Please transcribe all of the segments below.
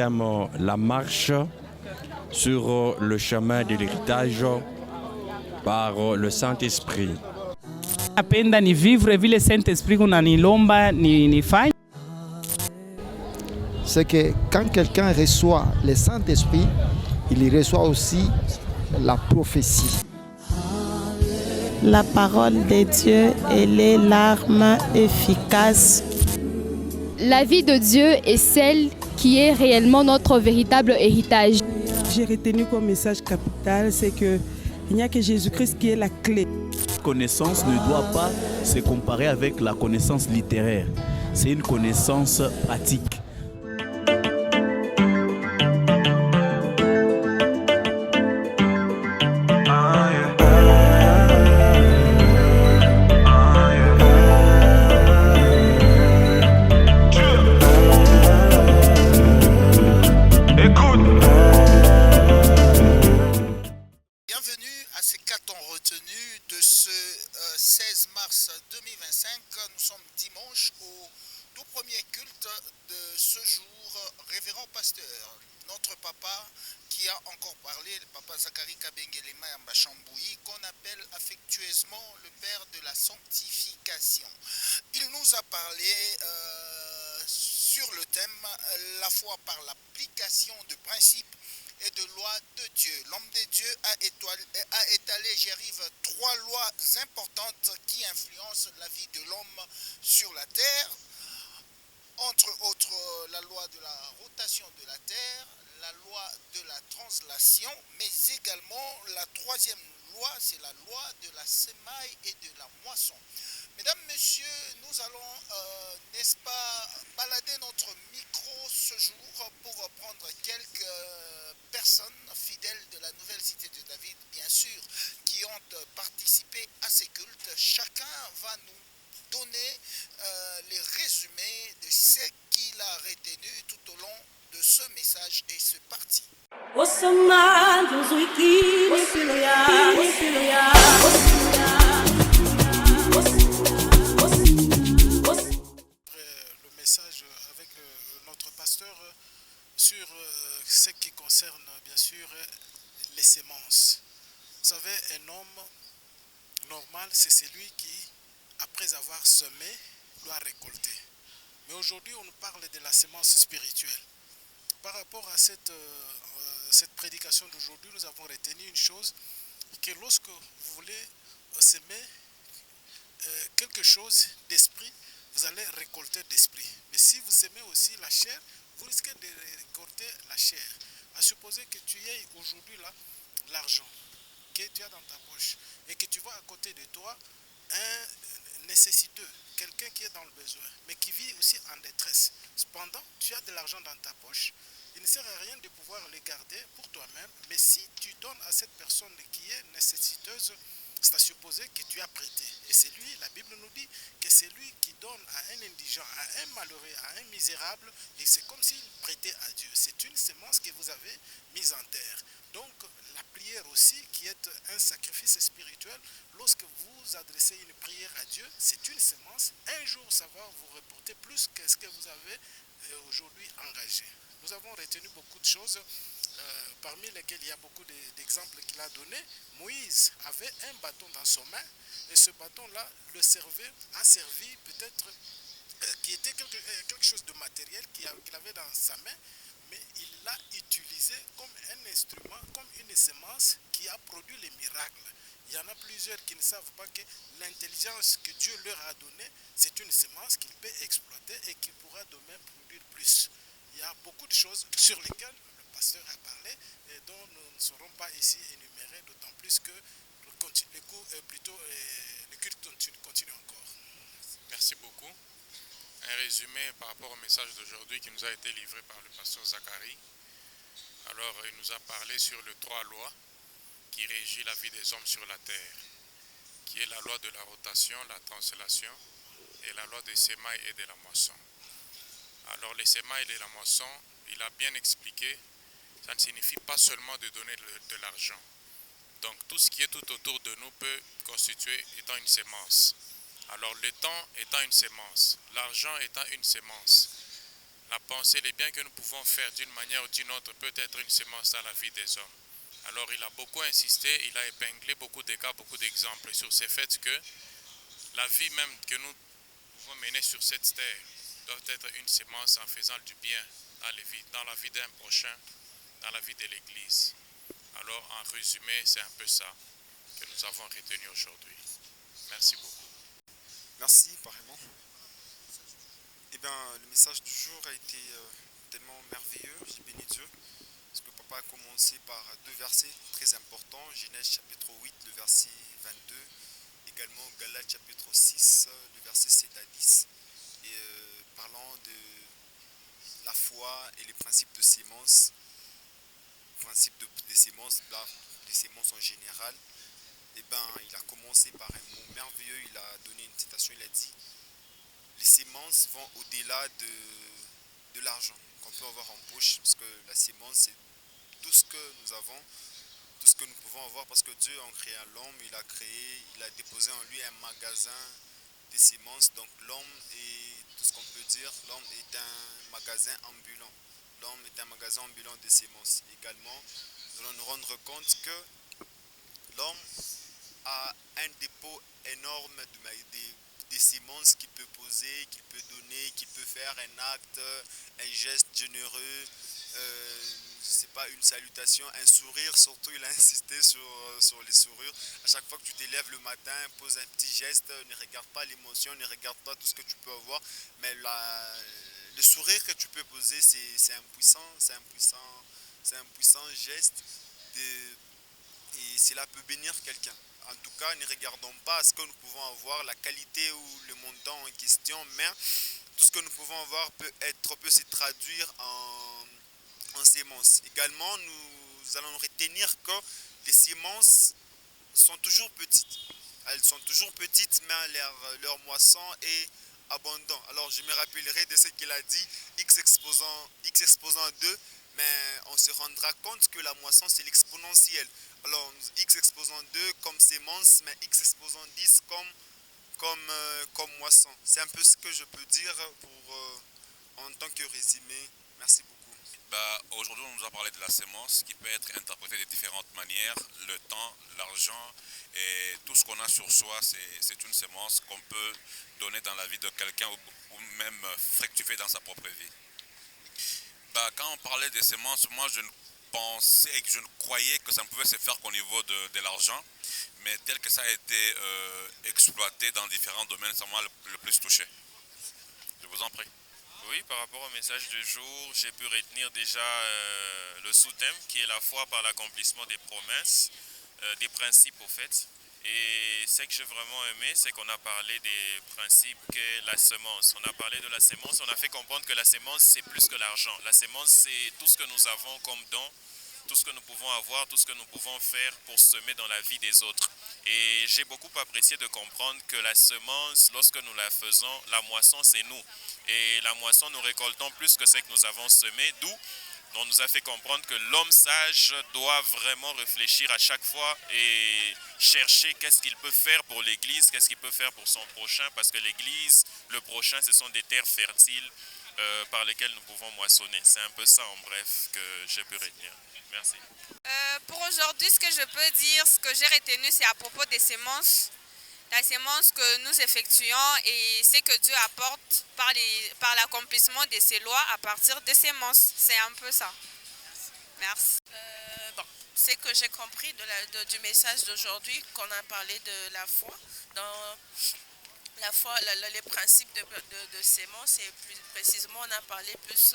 entame la marche sur le chemin de l'héritage par le Saint-Esprit. Napenda ni vivre vile Saint-Esprit kunanilomba nifanye. C'est que quand quelqu'un reçoit le Saint-Esprit, il reçoit aussi la prophétie. La parole de Dieu, elle est l'arme efficace. La vie de Dieu est celle qui est réellement notre véritable héritage. J'ai retenu comme message capital, c'est qu'il n'y a que Jésus-Christ qui est la clé. La connaissance ne doit pas se comparer avec la connaissance littéraire. C'est une connaissance pratique. Bienvenue à ces 4 ans retenus de ce 16 mars 2025. Nous sommes dimanche au tout premier culte de ce jour. Révérend pasteur, notre papa qui a encore parlé, le papa Zakari Kabengelema Yambachamboui, qu'on appelle affectueusement le père de la sanctification. Il nous a parlé sur le thème la foi par l'application de principes et de lois de Dieu. L'homme de Dieu a étalé, j'y arrive, 3 lois importantes qui influencent la vie de l'homme sur la terre. Entre autres, la loi de la rotation de la terre, la loi de la translation, mais également la 3e loi, c'est la loi de la semaille et de la moisson. Mesdames, Messieurs, nous allons, n'est-ce pas, balader notre micro ce jour pour prendre quelques personnes fidèles de la nouvelle cité de David, bien sûr, qui ont participé à ces cultes. Chacun va nous donner les résumés de ce qu'il a retenu tout au long de ce message, et c'est parti. Le message avec notre pasteur sur ce qui concerne bien sûr les semences. Vous savez, un homme normal, c'est celui qui, après avoir semé, doit récolter. Mais aujourd'hui, on nous parle de la semence spirituelle. Par rapport à cette prédication d'aujourd'hui, nous avons retenu une chose, que lorsque vous voulez semer quelque chose d'esprit, vous allez récolter d'esprit. Mais si vous semez aussi la chair, vous risquez de récolter la chair. À supposer que tu aies aujourd'hui là l'argent que tu as dans ta poche et que tu vois à côté de toi un nécessiteux, quelqu'un qui est dans le besoin, mais qui vit aussi en détresse. Cependant, tu as de l'argent dans ta poche. Il ne sert à rien de pouvoir le garder pour toi-même, mais si tu donnes à cette personne qui est nécessiteuse, c'est à supposer que tu as prêté. Et c'est lui, la Bible nous dit que c'est lui qui donne à un indigent, à un malheureux, à un misérable, et c'est comme s'il prêtait à Dieu. C'est une semence que vous avez mise en terre. Donc la prière aussi, qui est un sacrifice spirituel, lorsque vous adressez une prière à Dieu, c'est une semence. Un jour, ça va vous reporter plus que ce que vous avez aujourd'hui engagé. Nous avons retenu beaucoup de choses, parmi lesquelles il y a beaucoup d'exemples qu'il a donnés. Moïse avait un bâton dans son main, et ce bâton-là a servi peut-être, qui était quelque chose de matériel qu'il avait dans sa main, mais il l'a utilisé comme un instrument, comme une semence qui a produit les miracles. Il y en a plusieurs qui ne savent pas que l'intelligence que Dieu leur a donnée, c'est une semence qu'il peut exploiter et qui pourra demain produire plus. Il y a beaucoup de choses sur lesquelles le pasteur a parlé et dont nous ne serons pas ici énumérés, d'autant plus que le culte continue encore. Merci beaucoup. Un résumé par rapport au message d'aujourd'hui qui nous a été livré par le pasteur Zakari. Alors, il nous a parlé sur les 3 lois qui régissent la vie des hommes sur la terre, qui est la loi de la rotation, la translation et la loi des semailles et de la moisson. Alors, les semailles et la moisson, il a bien expliqué, ça ne signifie pas seulement de donner de l'argent. Donc, tout ce qui est tout autour de nous peut constituer étant une semence. Alors, le temps étant une semence, l'argent étant une semence, la pensée, les biens que nous pouvons faire d'une manière ou d'une autre peut être une semence dans la vie des hommes. Alors il a beaucoup insisté, il a épinglé beaucoup de cas, beaucoup d'exemples sur ce fait que la vie même que nous pouvons mener sur cette terre doit être une semence en faisant du bien dans la vie d'un prochain, dans la vie de l'Église. Alors en résumé, c'est un peu ça que nous avons retenu aujourd'hui. Merci beaucoup. Merci, apparemment. Eh bien, le message du jour a été tellement merveilleux, j'ai béni Dieu, parce que papa a commencé par deux versets très importants, Genèse chapitre 8, le verset 22, également Galates chapitre 6, le verset 7 à 10, et parlant de la foi et les principes de sémence, des sémences en général. Eh ben, il a commencé par un mot merveilleux, il a donné une citation, il a dit les sémences vont au-delà de l'argent qu'on peut avoir en poche, parce que la sémence c'est tout ce que nous avons, tout ce que nous pouvons avoir, parce que Dieu en créant l'homme, il a déposé en lui un magasin de sémences. Donc l'homme est, tout ce qu'on peut dire, l'homme est un magasin ambulant. L'homme est un magasin ambulant de sémences. Également, nous allons nous rendre compte que l'homme a un dépôt énorme des sémences qu'il peut poser, qu'il peut donner, qu'il peut faire un acte, un geste généreux, c'est pas une salutation, un sourire, surtout il a insisté sur les sourires. À chaque fois que tu te lèves le matin, pose un petit geste, ne regarde pas l'émotion, ne regarde pas tout ce que tu peux avoir, mais le sourire que tu peux poser, c'est un puissant geste et cela peut bénir quelqu'un. En tout cas, ne regardons pas ce que nous pouvons avoir, la qualité ou le montant en question, mais tout ce que nous pouvons avoir peut se traduire en sémences. Également, nous allons retenir que les sémences sont toujours petites. Elles sont toujours petites, mais leur moisson est abondant. Alors, je me rappellerai de ce qu'il a dit, x exposant 2, mais on se rendra compte que la moisson, c'est l'exponentielle. Alors, x exposant 2 comme sémence, mais x exposant 10 comme moisson. C'est un peu ce que je peux dire en tant que résumé. Merci beaucoup. Aujourd'hui, on nous a parlé de la sémence qui peut être interprétée de différentes manières. Le temps, l'argent et tout ce qu'on a sur soi, c'est une sémence qu'on peut donner dans la vie de quelqu'un ou même fructifier dans sa propre vie. Quand on parlait des sémences, moi je pensais et que je ne croyais que ça ne pouvait se faire qu'au niveau de l'argent, mais tel que ça a été exploité dans différents domaines, ça m'a le plus touché. Je vous en prie. Oui, par rapport au message du jour, j'ai pu retenir déjà le sous-thème qui est la foi par l'accomplissement des promesses, des principes au fait. Et ce que j'ai vraiment aimé, c'est qu'on a parlé des principes que la semence. On a parlé de la semence, on a fait comprendre que la semence, c'est plus que l'argent. La semence, c'est tout ce que nous avons comme don, tout ce que nous pouvons avoir, tout ce que nous pouvons faire pour semer dans la vie des autres. Et j'ai beaucoup apprécié de comprendre que la semence, lorsque nous la faisons, la moisson, c'est nous. Et la moisson, nous récoltons plus que ce que nous avons semé, d'où on nous a fait comprendre que l'homme sage doit vraiment réfléchir à chaque fois et chercher qu'est-ce qu'il peut faire pour l'Église, qu'est-ce qu'il peut faire pour son prochain, parce que l'Église, le prochain, ce sont des terres fertiles par lesquelles nous pouvons moissonner. C'est un peu ça en bref que j'ai pu retenir. Merci. Pour aujourd'hui, ce que je peux dire, ce que j'ai retenu, c'est à propos des sémences. La sémence que nous effectuons et ce que Dieu apporte par l'accomplissement de ses lois à partir des sémences. C'est un peu ça. Merci. Ce que j'ai compris du message d'aujourd'hui, qu'on a parlé de la foi, dans la foi, les principes de sémence, et plus précisément on a parlé plus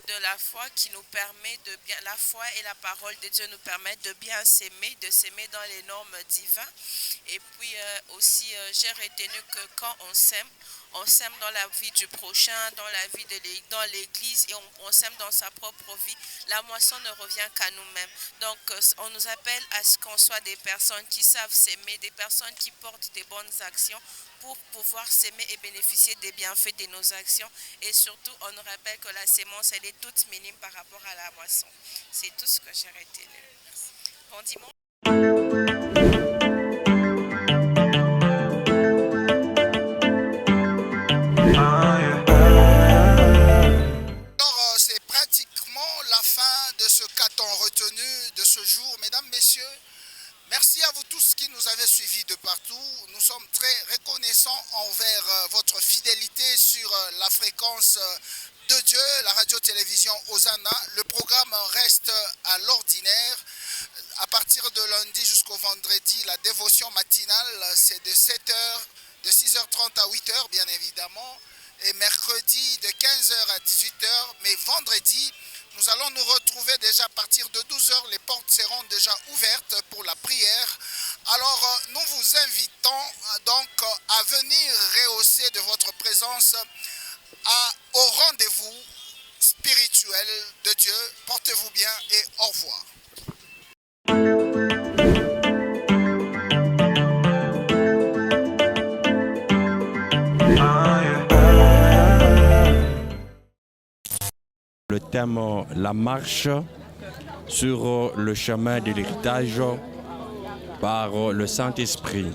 de la foi qui nous permet de bien, la foi et la parole de Dieu nous permettent de bien s'aimer, de s'aimer dans les normes divines. Et puis aussi j'ai retenu que quand on sème dans la vie du prochain, dans la vie dans l'église, et on sème dans sa propre vie, la moisson ne revient qu'à nous-mêmes. Donc on nous appelle à ce qu'on soit des personnes qui savent s'aimer, des personnes qui portent des bonnes actions pour pouvoir s'aimer et bénéficier des bienfaits de nos actions. Et surtout, on nous rappelle que la sémence, elle est toute minime par rapport à la moisson. C'est tout ce que j'ai retenu. Bon dimanche. mesdames, messieurs, merci à vous tous qui nous avez suivis de partout. Nous sommes très reconnaissants envers votre fidélité sur la fréquence de Dieu, la radio-télévision Hosanna. Le programme reste à l'ordinaire. À partir de lundi jusqu'au vendredi, la dévotion matinale, c'est de 7h, de 6h30 à 8h, bien évidemment. Et mercredi, de 15h à 18h. Mais vendredi, nous allons nous retrouver déjà à partir de 12h. Les portes seront déjà ouvertes pour la prière. Alors, nous vous invitons donc à venir rehausser de votre présence au rendez-vous spirituel de Dieu. Portez-vous bien et au revoir. Le thème la marche sur le chemin de l'héritage par le Saint-Esprit.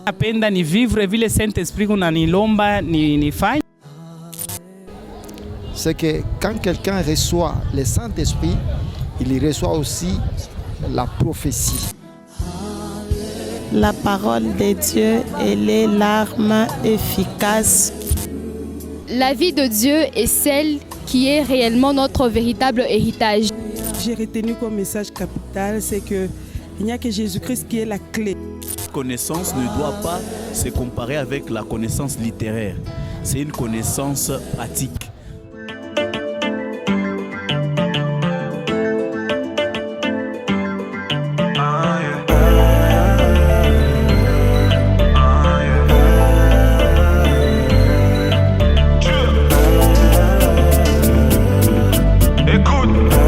Napenda ni vivre vile Saint-Esprit kunanilomba nifanye. C'est que quand quelqu'un reçoit le Saint-Esprit, il reçoit aussi la prophétie. La parole de Dieu, elle est l'arme efficace. La vie de Dieu est celle qui est réellement notre véritable héritage. J'ai retenu comme message capital, c'est qu'il n'y a que Jésus-Christ qui est la clé. La connaissance ne doit pas se comparer avec la connaissance littéraire. C'est une connaissance pratique. Écoute.